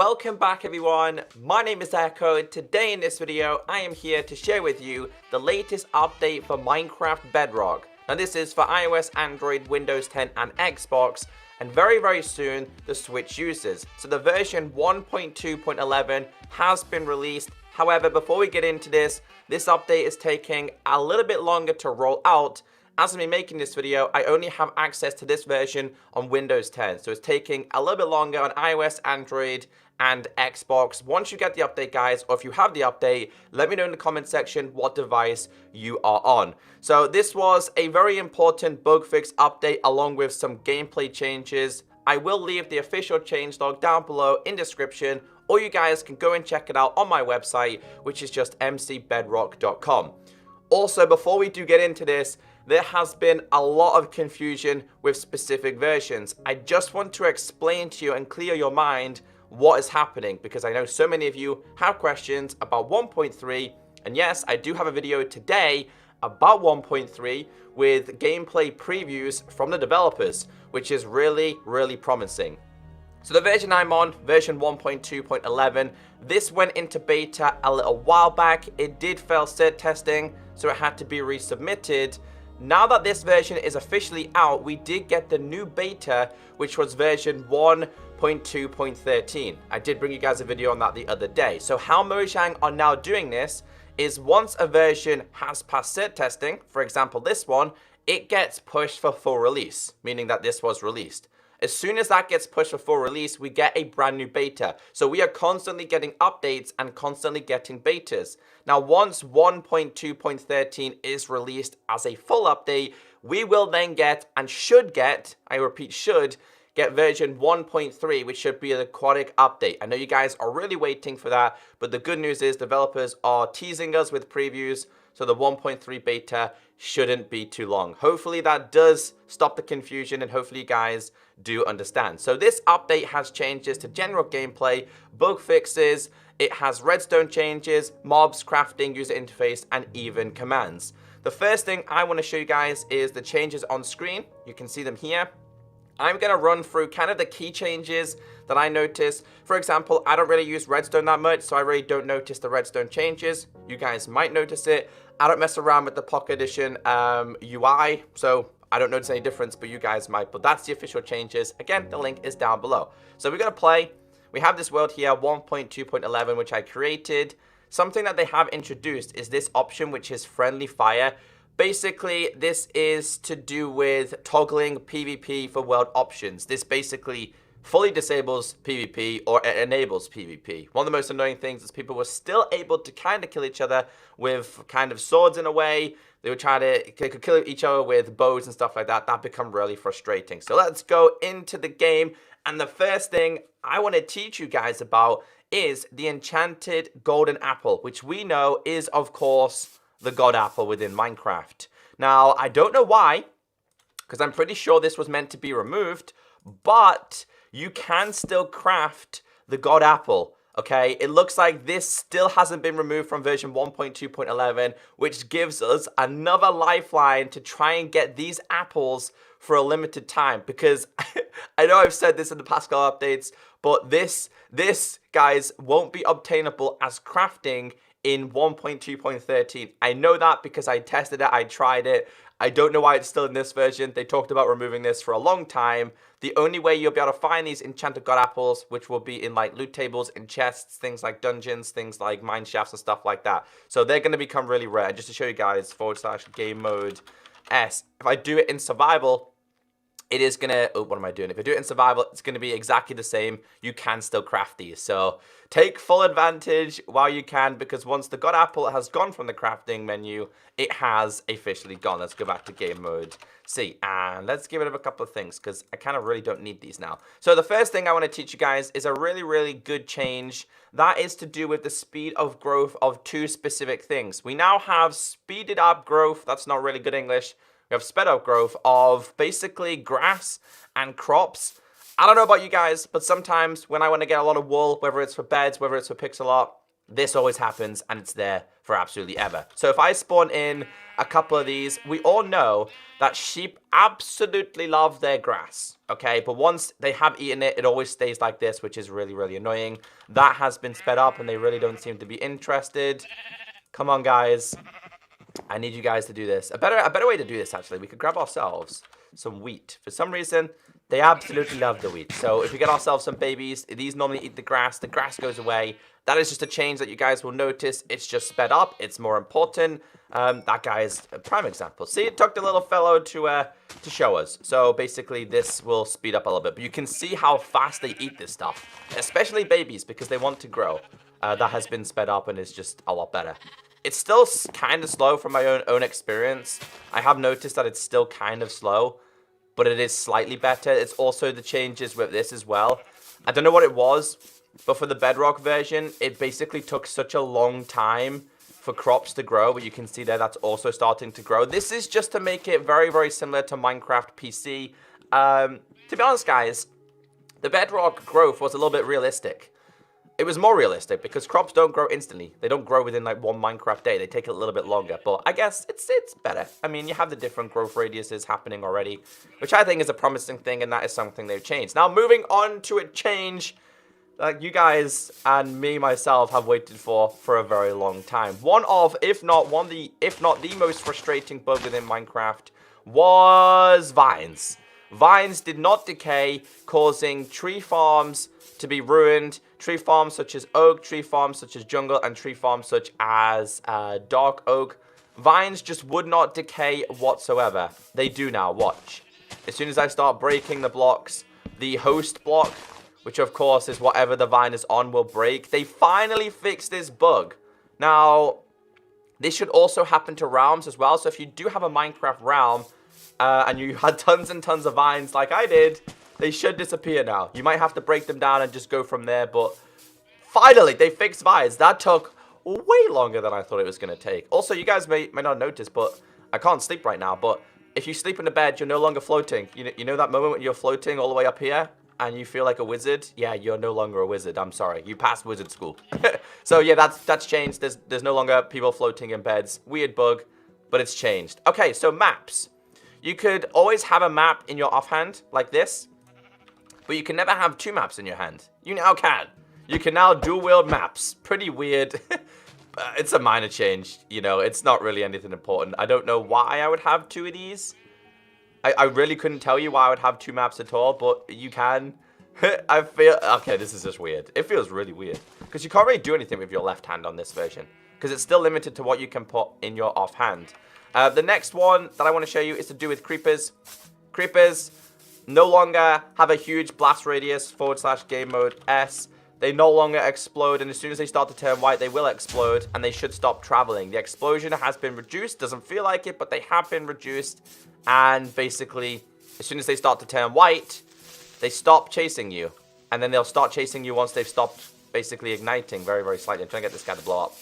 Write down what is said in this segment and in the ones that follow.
Welcome back everyone, my name is Echo and today in this video I am here to share with you the latest update for Minecraft Bedrock. Now this is for iOS, Android, Windows 10 and Xbox, and very soon the Switch users. So the version 1.2.11 has been released. However, before we get into this update is taking a little bit longer to roll out. As I'm making this video, I only have access to this version on Windows 10. So it's taking a little bit longer on iOS, Android, and Xbox. Once you get the update, guys, or if you have the update, let me know in the comment section what device you are on. So this was a very important bug fix update along with some gameplay changes. I will leave the official changelog down below in description, or you guys can go and check it out on my website, which is just mcbedrock.com. Also, before we do get into this, there has been a lot of confusion with specific versions. I just want to explain to you and clear your mind what is happening, because I know so many of you have questions about 1.3, and yes, I do have a video today about 1.3 with gameplay previews from the developers, which is really promising. So the version I'm on, version 1.2.11, this went into beta a little while back. It did fail cert testing, so it had to be resubmitted. Now that this version is officially out, we did get the new beta, which was version 1.2.13. I did bring you guys a video on that the other day. So how Mojang are now doing this is once a version has passed cert testing, for example this one, it gets pushed for full release, meaning that this was released. As soon as that gets pushed for full release, we get a brand new beta. So we are constantly getting updates and constantly getting betas. Now, once 1.2.13 is released as a full update, we will then get, and should get, I repeat should, get version 1.3, which should be an aquatic update. I know you guys are really waiting for that, but the good news is developers are teasing us with previews, so the 1.3 beta shouldn't be too long. Hopefully that does stop the confusion and hopefully you guys do understand. So this update has changes to general gameplay, bug fixes, it has redstone changes, mobs, crafting, user interface, and even commands. The first thing I want to show you guys is the changes on screen. You can see them here. I'm going to run through kind of the key changes that I noticed. For example, I don't really use redstone that much, so I really don't notice the redstone changes. You guys might notice it. I don't mess around with the Pocket Edition UI, so I don't notice any difference, but you guys might. But that's the official changes. Again, the link is down below. So we're going to play. We have this world here, 1.2.11, which I created. Something that they have introduced is this option, which is friendly fire. Basically, this is to do with toggling PvP for world options. This basically fully disables PvP or enables PvP. One of the most annoying things is people were still able to kind of kill each other with kind of swords in a way. They could kill each other with bows and stuff like that. That become really frustrating. So let's go into the game. And the first thing I want to teach you guys about is the enchanted golden apple, which we know is, of course, the god apple within Minecraft. Now, I don't know why, because I'm pretty sure this was meant to be removed, but you can still craft the god apple, okay? It looks like this still hasn't been removed from version 1.2.11, which gives us another lifeline to try and get these apples for a limited time, because I know I've said this in the past couple updates, but this, guys, won't be obtainable as crafting in 1.2.13. I know that because I tested it, I tried it. I don't know why it's still in this version. They talked about removing this for a long time. The only way you'll be able to find these enchanted god apples, which will be in like loot tables, in chests, things like dungeons, things like mine shafts and stuff like that. So they're going to become really rare. Just to show you guys, /game mode S. If I do it in survival, it is going to, oh, what am I doing? If I do it in survival, it's going to be exactly the same. You can still craft these. So take full advantage while you can, because once the god apple has gone from the crafting menu, it has officially gone. Let's go back to game mode C, and let's get rid of a couple of things, because I kind of really don't need these now. So the first thing I want to teach you guys is a really good change. That is to do with the speed of growth of two specific things. We now have speeded up growth. That's not really good English. We have sped up growth of basically grass and crops. I don't know about you guys, but sometimes when I want to get a lot of wool, whether it's for beds, whether it's for pixel art, this always happens, and it's there for absolutely ever. So if I spawn in a couple of these, we all know that sheep absolutely love their grass, okay? But once they have eaten it, it always stays like this, which is really, really annoying. That has been sped up, and they really don't seem to be interested. Come on, guys. I need you guys to do this. A better way to do this, actually. We could grab ourselves some wheat. For some reason, they absolutely love the wheat. So if we get ourselves some babies, these normally eat the grass goes away. That is just a change that you guys will notice. It's just sped up. It's more important. That guy is a prime example. See, it took the little fellow to show us. So basically, this will speed up a little bit. But you can see how fast they eat this stuff, especially babies, because they want to grow. That has been sped up and is just a lot better. It's still kind of slow from my own experience. I have noticed that it's still kind of slow, but it is slightly better. It's also the changes with this as well. I don't know what it was, but for the Bedrock version, it basically took such a long time for crops to grow, but you can see there that's also starting to grow. This is just to make it very, very similar to Minecraft PC. To be honest, guys, the Bedrock growth was a little bit realistic. It was more realistic because crops don't grow instantly. They don't grow within like one Minecraft day. They take a little bit longer, but I guess it's better. I mean, you have the different growth radiuses happening already, which I think is a promising thing, and that is something they've changed. Now, moving on to a change that you guys and me, myself, have waited for a very long time. One of, if not the most frustrating bug within Minecraft was vines. Vines did not decay, causing tree farms to be ruined. Tree farms such as oak, tree farms such as jungle, and tree farms such as dark oak. Vines just would not decay whatsoever. They do now, watch. As soon as I start breaking the blocks, the host block, which of course is whatever the vine is on, will break. They finally fixed this bug. Now, this should also happen to realms as well. So if you do have a Minecraft realm, and you had tons and tons of vines like I did, they should disappear now. You might have to break them down and just go from there, but finally, they fixed vines. That took way longer than I thought it was going to take. Also, you guys may not notice, but I can't sleep right now, but if you sleep in the bed, you're no longer floating. You know that moment when you're floating all the way up here and you feel like a wizard? Yeah, you're no longer a wizard. I'm sorry. You passed wizard school. So yeah, that's changed. There's no longer people floating in beds. Weird bug, but it's changed. Okay, so maps. You could always have a map in your offhand like this, but you can never have two maps in your hand. You now can. You can now dual wield maps. Pretty weird. It's a minor change, you know. It's not really anything important. I don't know why I would have two of these. I really couldn't tell you why I would have two maps at all, but you can. I feel... Okay, this is just weird. It feels really weird. Because you can't really do anything with your left hand on this version. Because it's still limited to what you can put in your offhand. The next one that I want to show you is to do with creepers. Creepers no longer have a huge blast radius / game mode S. They no longer explode, and as soon as they start to turn white, they will explode, and they should stop traveling. The explosion has been reduced. Doesn't feel like it, but they have been reduced. And basically, as soon as they start to turn white, they stop chasing you. And then they'll start chasing you once they've stopped basically igniting very, very slightly. I'm trying to get this guy to blow up.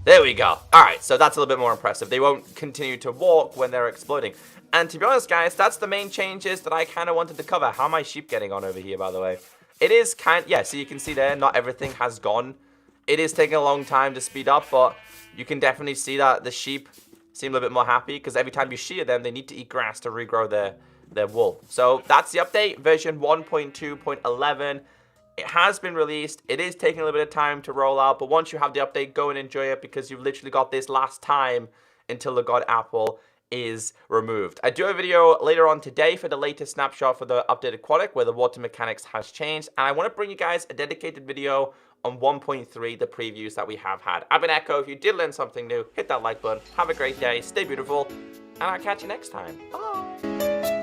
There we go. Alright, so that's a little bit more impressive. They won't continue to walk when they're exploding. And to be honest, guys, that's the main changes that I kind of wanted to cover. How are my sheep getting on over here, by the way? It is yeah, so you can see there, not everything has gone. It is taking a long time to speed up, but you can definitely see that the sheep seem a little bit more happy, because every time you shear them, they need to eat grass to regrow their wool. So that's the update, version 1.2.11. It has been released. It is taking a little bit of time to roll out, but once you have the update, go and enjoy it, because you've literally got this last time until the god apple is removed. I do have a video later on today for the latest snapshot for the updated Quadic, where the water mechanics has changed, and I want to bring you guys a dedicated video on 1.3, the previews that we have had. I've been Echo. If you did learn something new, hit that like button. Have a great day, stay beautiful, and I'll catch you next time. Bye.